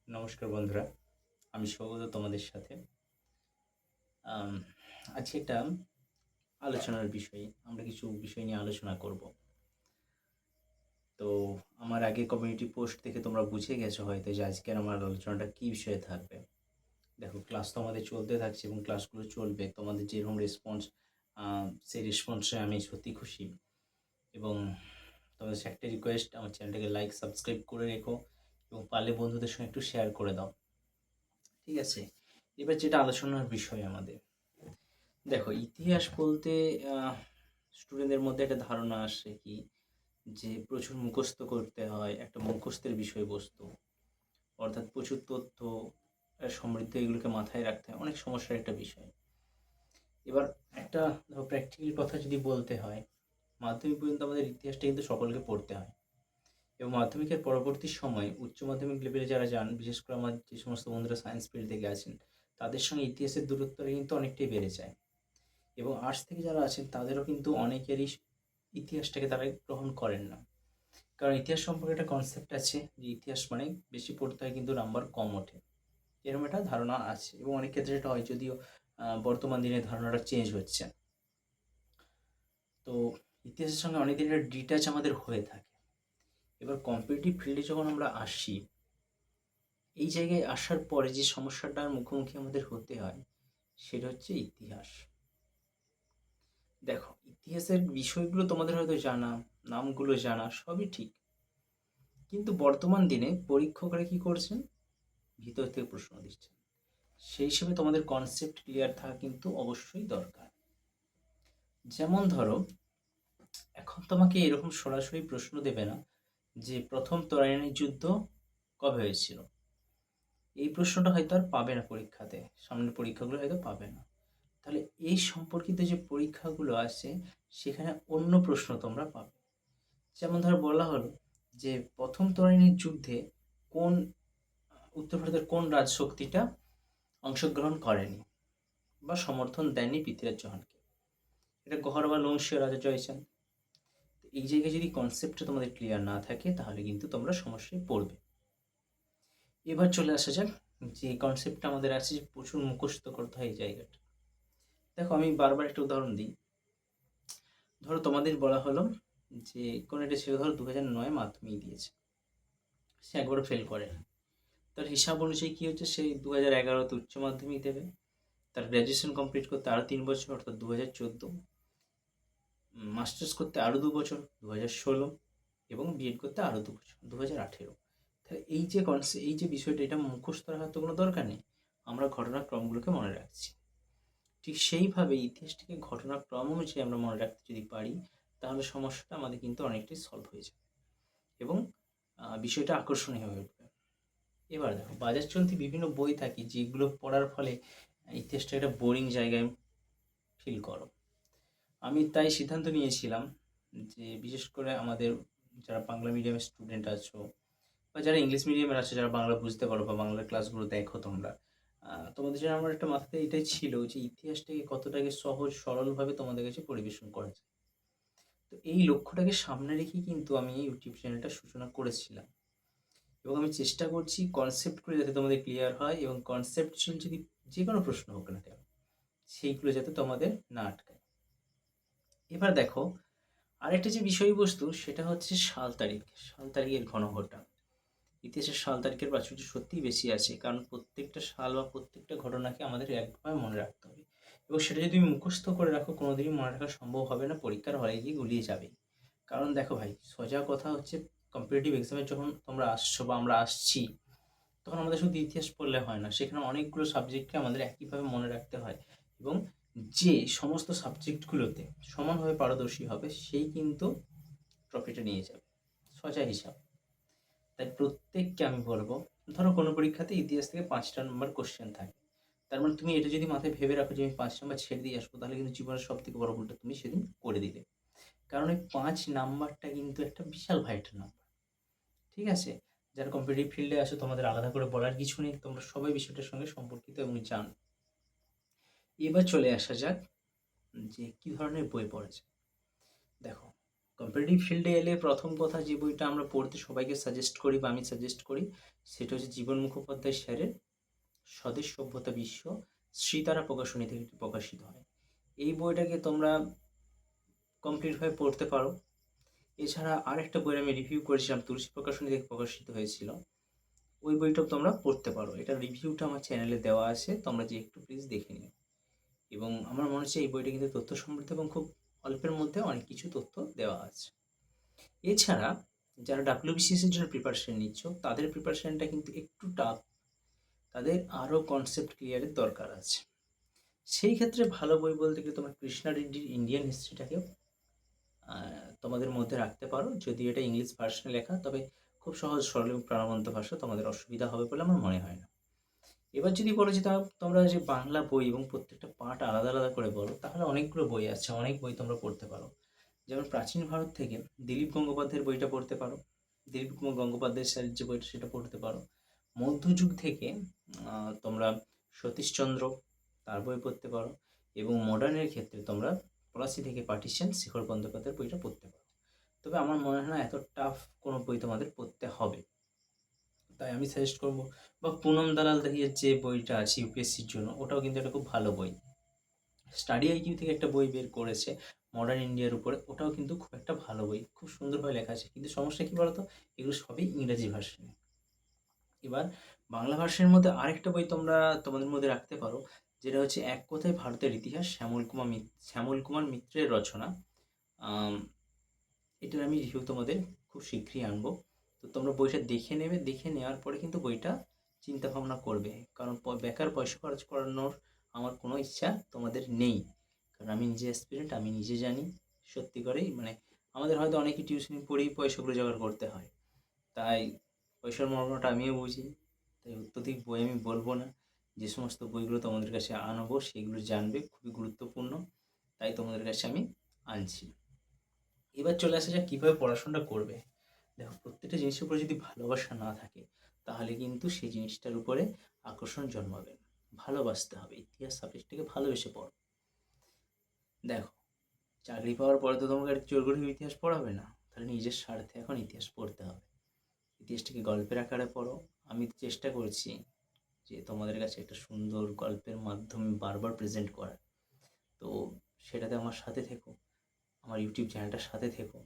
নমস্কার বন্ধুরা, আমি সৌগত তোমাদের সাথে। আম, আজকে একটা আলোচনার বিষয়, আমরা কিছু বিষয় নিয়ে আলোচনা করব। তো আমার আগে কমিউনিটি পোস্ট থেকে তোমরা বুঝে গেছো হয়তো যে আজকের আমার আলোচনাটা কী বিষয়ে থাকবে। দেখো, ক্লাস তো আমাদের চলতে থাকছে এবং ক্লাসগুলো চলবে। তোমাদের যেরকম রেসপন্স, সেই রেসপন্সে আমি সত্যি খুশি। এবং তোমাদের কাছে একটা রিকোয়েস্ট, আমার চ্যানেলটাকে লাইক সাবস্ক্রাইব করে রেখো এবং পারলে বন্ধুদের সঙ্গে একটু শেয়ার করে দাও। ঠিক আছে, এবার যেটা আলোচনার বিষয় আমাদের, দেখো ইতিহাস বলতে স্টুডেন্টদের মধ্যে একটা ধারণা আসে কি, যে প্রচুর মুখস্থ করতে হয়, একটা মুখস্থের বিষয়বস্তু, অর্থাৎ প্রচুর তথ্য সমৃদ্ধ, এগুলোকে মাথায় রাখতে হয়, অনেক সমস্যার একটা বিষয়। এবার একটা ধরো প্র্যাকটিক্যাল কথা যদি বলতে হয়, মাধ্যমিক পর্যন্ত আমাদের ইতিহাসটা কিন্তু সকলকে পড়তে হয়, এবং মাধ্যমিকের পরবর্তী সময় উচ্চ মাধ্যমিক লেভেলে যারা যান, বিশেষ করে আমার যে সমস্ত বন্ধুরা সায়েন্স ফিল্ড থেকে আছেন, তাদের সঙ্গে ইতিহাসের দূরত্বটা কিন্তু অনেকটাই বেড়ে যায়। এবং আর্টস থেকে যারা আছেন তাদেরও কিন্তু অনেকেরই ইতিহাসটাকে তারা গ্রহণ করেন না, কারণ ইতিহাস সম্পর্কে একটা কনসেপ্ট আছে যে ইতিহাস মানে বেশি পড়তে হয় কিন্তু নাম্বার কম ওঠে, এরকম একটা ধারণা আছে, এবং অনেক ক্ষেত্রে সেটা হয়, যদিও বর্তমান দিনে ধারণাটা চেঞ্জ হচ্ছে। তো ইতিহাসের সঙ্গে অনেক দিন একটা ডিট্যাচ আমাদের হয়ে থাকে। এবার কম্পিটিটিভ ফিল্ডে যখন আমরা আসি, এই জায়গায় আসার পরে যে সমস্যাটার মুখোমুখি আমাদের হতে হয় সেটা হচ্ছে ইতিহাস। দেখো, ইতিহাসের বিষয়গুলো তোমাদের হয়তো জানা, নামগুলো জানা, সবই ঠিক, কিন্তু বর্তমান দিনে পরীক্ষকরা কি করছেন, ভিতর থেকে প্রশ্ন দিচ্ছেন। সেই হিসেবে তোমাদের কনসেপ্ট ক্লিয়ার থাকা কিন্তু অবশ্যই দরকার। যেমন ধরো, এখন তোমাকে এরকম সরাসরি প্রশ্ন দেবে না যে প্রথম তরাইনের যুদ্ধ কবে হয়েছিল। এই প্রশ্নটা হয়তো আর পাবে না পরীক্ষাতে, সামনের পরীক্ষাগুলো হয়তো পাবে না। তাহলে এই সম্পর্কিত যে পরীক্ষাগুলো আছে, সেখানে অন্য প্রশ্ন তোমরা পাবে। যেমন ধরো বলা হলো যে প্রথম তরাইনের যুদ্ধে কোন উত্তর ভারতের কোন রাজশক্তিটা অংশগ্রহণ করেনি বা সমর্থন দেয়নি পৃথ্বীরাজ চৌহানকে। এটা গহর বা লংসীয় রাজা জয়চাঁদ। এই জায়গায় যদি কনসেপ্টটা তোমাদের ক্লিয়ার না থাকে, তাহলে কিন্তু তোমরা সমস্যায় পড়বে। এবার চলে আসা যাক, যে কনসেপ্টটা আমাদের আছে যে প্রচুর মুখস্থ করতে হয় এই জায়গাটা। দেখো, আমি বারবার একটা উদাহরণ দিই। ধরো তোমাদের বলা হলো যে কোনো একটা ছেলে ধরো 2009 মাধ্যমিক দিয়েছে, সে একবারও ফেল করে। তার হিসাব অনুযায়ী কী হচ্ছে, সে 2011তে উচ্চ মাধ্যমিক দেবে, তার গ্র্যাজুয়েশন কমপ্লিট করতে আরও 3 বছর অর্থাৎ 2014, মাস্টার্স করতে আরও 2 বছর 2016, এবং বিএড করতে আরও 2 বছর 2018। তাহলে এই যে বিষয়টা, এটা মুখস্থ রাখার তো কোনো দরকার নেই, আমরা ঘটনাক্রমগুলোকে মনে রাখছি। ঠিক সেইভাবে ইতিহাসটিকে ঘটনাক্রম অনুযায়ী আমরা মনে রাখতে যদি পারি, তাহলে সমস্যাটা আমাদের কিন্তু অনেকটাই সলভ হয়ে যাবে, এবং বিষয়টা আকর্ষণীয় হয়ে উঠবে। এবার দেখো, বাজার চলতি বিভিন্ন বই থাকে যেগুলো পড়ার ফলে ইতিহাসটা একটা বোরিং জায়গায় ফিল করো। আমি তাই সিদ্ধান্ত নিয়েছিলাম যে বিশেষ করে আমাদের যারা বাংলা মিডিয়ামের স্টুডেন্ট আছো, বা যারা ইংলিশ মিডিয়ামের আছো, যারা বাংলা বুঝতে পারো বা বাংলার ক্লাসগুলো দেখো তোমরা, তোমাদের জন্য আমার একটা মাথাতে এটাই ছিল যে ইতিহাসটাকে কতটাকে সহজ সরলভাবে তোমাদের কাছে পরিবেশন করা যায়। তো এই লক্ষ্যটাকে সামনে রেখে কিন্তু আমি এই ইউটিউব চ্যানেলটা সূচনা করেছিলাম, এবং আমি চেষ্টা করছি কনসেপ্টগুলো যাতে তোমাদের ক্লিয়ার হয়, এবং কনসেপ্টচুয়াল যদি যে কোনো প্রশ্ন হোক না কেন, সেইগুলো যাতে তোমাদের না আটকায়। এবার দেখো, আরেকটা যে বিষয়বস্তু, সেটা হচ্ছে সাল তারিখ, সাল তারিখের ঘনঘটা। ইতিহাসের সাল তারিখের প্রাচুর্য সত্যিই বেশি আছে, কারণ প্রত্যেকটা সাল বা প্রত্যেকটা ঘটনাকে আমাদের একভাবে মনে রাখতে হবে, এবং সেটা যদি তুমি মুখস্থ করে রাখো, কোনোদিনই মনে রাখা সম্ভব হবে না, পরীক্ষার হলে গিয়ে গুলিয়ে যাবে। কারণ দেখো ভাই, সোজা কথা হচ্ছে, কম্পিটিটিভ এক্সামে যখন তোমরা আসছো বা আমরা আসছি, তখন আমাদের শুধু ইতিহাস পড়লে হয় না, সেখানে অনেকগুলো সাবজেক্টকে আমাদের একইভাবে মনে রাখতে হয়, এবং যে সমস্ত সাবজেক্টগুলোতে সমানভাবে পারদর্শী হবে সেই কিন্তু ট্রফিটা নিয়ে যাবে, সোজা হিসাব। তাই প্রত্যেককে আমি বলবো, ধরো কোনো পরীক্ষাতে ইতিহাস থেকে 5টা নম্বর কোশ্চেন থাকে, তার মানে তুমি এটা যদি মাথায় ভেবে রাখো যে আমি 5 নাম্বার ছেড়ে দিয়ে আসবো, তাহলে কিন্তু জীবনের সব থেকে বড় ভুলটা তুমি সেদিন করে দিলে। কারণ ওই 5 নাম্বারটা কিন্তু একটা বিশাল ভাইটাল নাম্বার। ঠিক আছে, যারা কম্পিটিটিভ ফিল্ডে আসো, তোমাদের আলাদা করে বলার কিছু নেই, তোমরা সবাই বিষয়টার সঙ্গে সম্পর্কিত এবং জানো। এবার চলে আসা যাক যে কী ধরনের বই পড়া যায়। দেখো, কম্পিটিটিভ ফিল্ডে এলে প্রথম কথা যে বইটা আমরা পড়তে সবাইকে সাজেস্ট করি বা আমি সাজেস্ট করি, সেটা হচ্ছে জীবন মুখোপাধ্যায় স্যারের স্বদেশ সভ্যতা বিশ্ব, শ্রীতারা প্রকাশনী থেকে প্রকাশিত হয়। এই বইটাকে তোমরা কমপ্লিটভাবে পড়তে পারো। এছাড়া আরেকটা বই আমি রিভিউ করেছিলাম, তুলসী প্রকাশনী থেকে প্রকাশিত হয়েছিল, ওই বইটাও তোমরা পড়তে পারো। এটার রিভিউটা আমার চ্যানেলে দেওয়া আছে, তোমরা যে একটু প্লিজ দেখে নিও। এবং আমার মনে হচ্ছে এই বইটা কিন্তু তথ্য সমৃদ্ধ এবং খুব অল্পের মধ্যে অনেক কিছু তথ্য দেওয়া আছে। এছাড়া যারা ডাব্লিউবিসিএস এর জন্য প্রিপারেশন নিচ্ছ, তাদের প্রিপারেশনটা কিন্তু একটু টাফ, তাদের আরও কনসেপ্ট ক্লিয়ারের দরকার আছে। সেই ক্ষেত্রে ভালো বই বলতে গেলে তোমার কৃষ্ণা রেড্ডির ইন্ডিয়ান হিস্ট্রিটাকেও তোমাদের মধ্যে রাখতে পারো। যদি এটা ইংলিশ ভার্সনে লেখা, তবে খুব সহজ সরল এবং প্রাণবন্ত ভাষা, তোমাদের অসুবিধা হবে বলে আমার মনে হয় না। এবার যদি বলো যে তোমরা যে বাংলা বই এবং প্রত্যেকটা পার্ট আলাদা আলাদা করে বলো, তাহলে অনেকগুলো বই আছে, অনেক বই তোমরা পড়তে পারো। যেমন প্রাচীন ভারত থেকে দিলীপ গঙ্গোপাধ্যায়ের বইটা পড়তে পারো, দিলীপ কুমার গঙ্গোপাধ্যায়ের স্যারের যে বইটা সেটা পড়তে পারো। মধ্যযুগ থেকে তোমরা সতীশচন্দ্র তার বই পড়তে পারো, এবং মডার্নের ক্ষেত্রে তোমরা পলাশী থেকে পার্টিশন শেখর বন্দ্যোপাধ্যায়ের বইটা পড়তে পারো। তবে আমার মনে হয় না এত টাফ কোনো বই তোমাদের পড়তে হবে, তাই আমি সাজেস্ট করবো। বা পুনম দালাল দেহিয়ার যে বইটা আছে ইউপিএসসির জন্য, ওটাও কিন্তু একটা খুব ভালো বই। স্টাডি আইকিউ থেকে একটা বই বের করেছে মডার্ন ইন্ডিয়ার উপরে, ওটাও কিন্তু খুব একটা ভালো বই, খুব সুন্দরভাবে লেখা আছে। কিন্তু সমস্যা কী বলতো, এগুলো সবই ইংরাজি ভার্সনে। এবার বাংলা ভার্সনের মধ্যে আরেকটা বই তোমরা তোমাদের মধ্যে রাখতে পারো, যেটা হচ্ছে এক কথায় ভারতের ইতিহাস, শ্যামল কুমার মিত্রের রচনা। এটার আমি রিভিউ তোমাদের খুব শীঘ্রই আনবো। তো তোমরা বইটা দেখে নেবে, দেখে নেওয়ার পরে কিন্তু বইটা চিন্তা ভাবনা করবে, কারণ বেকার পয়সা খরচ করানোর আমার কোনো ইচ্ছা তোমাদের নেই। কারণ আমি নিজে অ্যাসপিরেন্ট, আমি নিজে জানি সত্যি করেই, মানে আমাদের হয়তো অনেকেই টিউশনি পড়েই পয়সাগুলো জোগাড় করতে হয়, তাই পয়সার মর্মটা আমিও বুঝি। তাই অত্যধিক বই আমি বলবো না, যে সমস্ত বইগুলো তোমাদের কাছে আনবো সেগুলো জানবে, খুবই গুরুত্বপূর্ণ, তাই তোমাদের কাছে আমি আনছি। এবার চলে আসা যাক কীভাবে পড়াশোনাটা করবে। দেখো, প্রত্যেকটা জিনিসের উপরে যদি ভালোবাসা না থাকে, তাহলে কিন্তু সেই জিনিসটার উপরে আকর্ষণ জন্মাবে না। ভালোবাসতে হবে, ইতিহাস সাবজেক্টটাকে ভালোবেসে পড়ো। দেখো, চাকরি পাওয়ার পরে তো তোমাকে আর জোর করে ইতিহাস পড়াবে না, তাহলে নিজের স্বার্থে এখন ইতিহাস পড়তে হবে। ইতিহাসটাকে গল্পের আকারে পড়ো। আমি চেষ্টা করছি যে তোমাদের কাছে একটা সুন্দর গল্পের মাধ্যমে বারবার প্রেজেন্ট করার। তো সেটাতে আমার সাথে থেকো, আমার ইউটিউব চ্যানেলটার সাথে থেকো।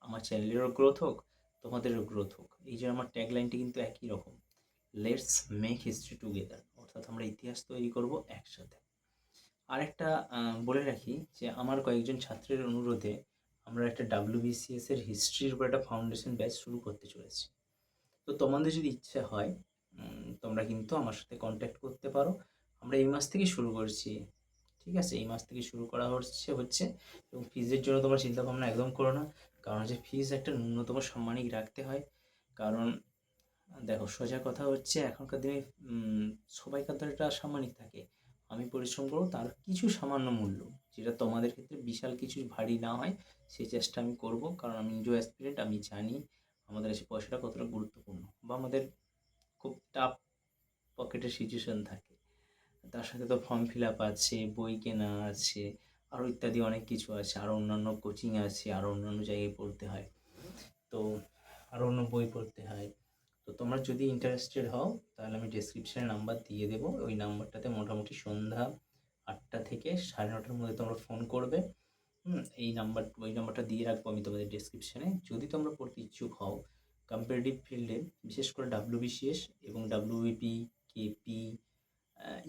আমার চ্যানেলেরও গ্রোথ হোক, তোমাদেরও গ্রোথ হোক। এই যে আমার ট্যাগলাইনটি কিন্তু একই রকম, লেটস মেক হিস্ট্রি টুগেদার, অর্থাৎ আমরা ইতিহাস তৈরি করব একসাথে। আরেকটা বলে রাখি যে আমার কয়েকজন ছাত্রের অনুরোধে আমরা একটা ডাব্লিউবিসিএস এর হিস্ট্রির উপর একটা ফাউন্ডেশন ব্যাচ শুরু করতে চলেছি। তো তোমাদের যদি ইচ্ছা হয়, তোমরা কিন্তু আমার সাথে কন্ট্যাক্ট করতে পারো। আমরা এই মাস থেকেই শুরু করছি, ঠিক আছে? এই মাস থেকে শুরু করা হচ্ছে। এবং ফিজের জন্য তোমরা চিন্তা ভাবনা একদম করো না, কারণ হচ্ছে ফিজ একটা ন্যূনতম সাম্মানিক রাখতে হয়। কারণ দেখো, সোজা কথা হচ্ছে এখনকার দিনে সবাইকার দ্বারা একটা সাম্মানিক থাকে। আমি পরিশ্রম করবো তার কিছু সামান্য মূল্য, যেটা তোমাদের ক্ষেত্রে বিশাল কিছু ভারী না হয়, সেই চেষ্টা আমি করব। কারণ আমি নিজেও অ্যাসপিরেন্ট, আমি জানি আমাদের কাছে পয়সাটা কতটা গুরুত্বপূর্ণ, বা আমাদের খুব টাফ পকেটের সিচুয়েশন থাকে। তার সাথে তো ফর্ম ফিল আপ আছে, বই কেনা আছে, আরও ইত্যাদি অনেক কিছু আছে, আরও অন্যান্য কোচিং আছে, আরও অন্যান্য জায়গায় পড়তে হয়, তো আরও অন্য বই পড়তে হয়। তো তোমরা যদি ইন্টারেস্টেড হও, তাহলে আমি ডেসক্রিপশানে নাম্বার দিয়ে দেবো। ওই নাম্বারটাতে মোটামুটি সন্ধ্যা 8টা থেকে 9:30টার মধ্যে তোমরা ফোন করবে। ওই নাম্বারটা দিয়ে রাখবো আমি তোমাদের ডেসক্রিপশানে। যদি তোমরা পড়তে ইচ্ছুক হও কম্পিটিটিভ ফিল্ডে, বিশেষ করে ডাব্লিউবিসিএস এবং ডাব্লিউবিপি, কেপি,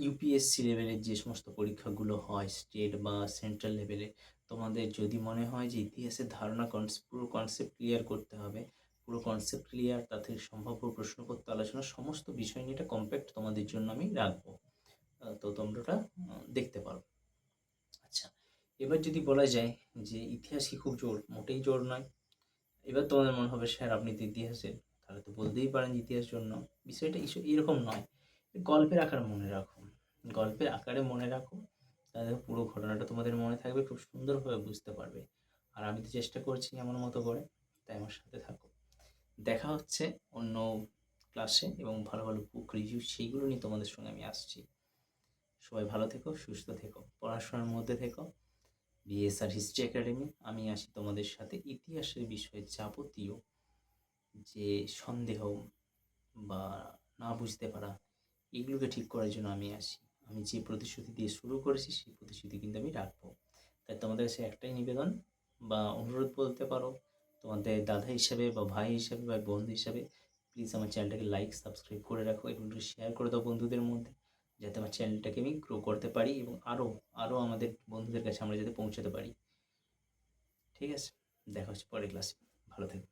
ইউপিএসসি লেভেলের যে সমস্ত পরীক্ষাগুলো হয় স্টেট বা সেন্ট্রাল লেভেলে, তোমাদের যদি মনে হয় যে ইতিহাসের ধারণা পুরো কনসেপ্ট ক্লিয়ার করতে হবে, পুরো কনসেপ্ট ক্লিয়ার, তাতে সম্ভাব্য প্রশ্নপত্র আলোচনা, সমস্ত বিষয় নিয়ে এটা কম্প্যাক্ট তোমাদের জন্য আমি রাখবো। তো তোমরা ওটা দেখতে পারো। আচ্ছা, এবার যদি বলা যায় যে ইতিহাস কি খুব জোর, মোটেই জোর নয়। এবার তোমাদের মনে হবে স্যার আপনি তো ইতিহাসের, তাহলে তো বলতেই পারেন ইতিহাস জন্য। বিষয়টা এরকম নয়, গল্পের আকারে মনে রাখো, গল্পের আকারে মনে রাখো, তাহলে পুরো ঘটনাটা তোমাদের মনে থাকবে, খুব সুন্দরভাবে বুঝতে পারবে। আর আমি তো চেষ্টা করছি এমন মতো করে, তাই আমার সাথে থাকো। দেখা হচ্ছে অন্য ক্লাসে, এবং ভালো ভালো বুক রিভিউ সেইগুলো নিয়ে তোমাদের সঙ্গে আমি আসছি। সবাই ভালো থেকো, সুস্থ থেকো, পড়াশোনার মধ্যে থেকো। BSR history academy. আমি আসি তোমাদের সাথে ইতিহাসের বিষয়ে যাবতীয় যে সন্দেহ বা না বুঝতে পারা, এগুলোকে ঠিক করার জন্য আমি আসি। আমি যে প্রতিশ্রুতি দিয়ে শুরু করেছি সেই প্রতিশ্রুতি কিন্তু আমি রাখবো। তাই তোমাদের কাছে একটাই নিবেদন বা অনুরোধ বলতে পারো, তোমাদের দাদা হিসাবে বা ভাই হিসাবে বা বন্ধু হিসাবে প্লিজ আমার চ্যানেলটাকে লাইক সাবস্ক্রাইব করে রাখো এবং একটু শেয়ার করে দাও বন্ধুদের মধ্যে, যাতে আমার চ্যানেলটাকে আমি গ্রো করতে পারি এবং আরও আমাদের বন্ধুদের কাছে আমরা যাতে পৌঁছাতে পারি। ঠিক আছে, দেখা হচ্ছে পরের ক্লাসে। ভালো থেকো।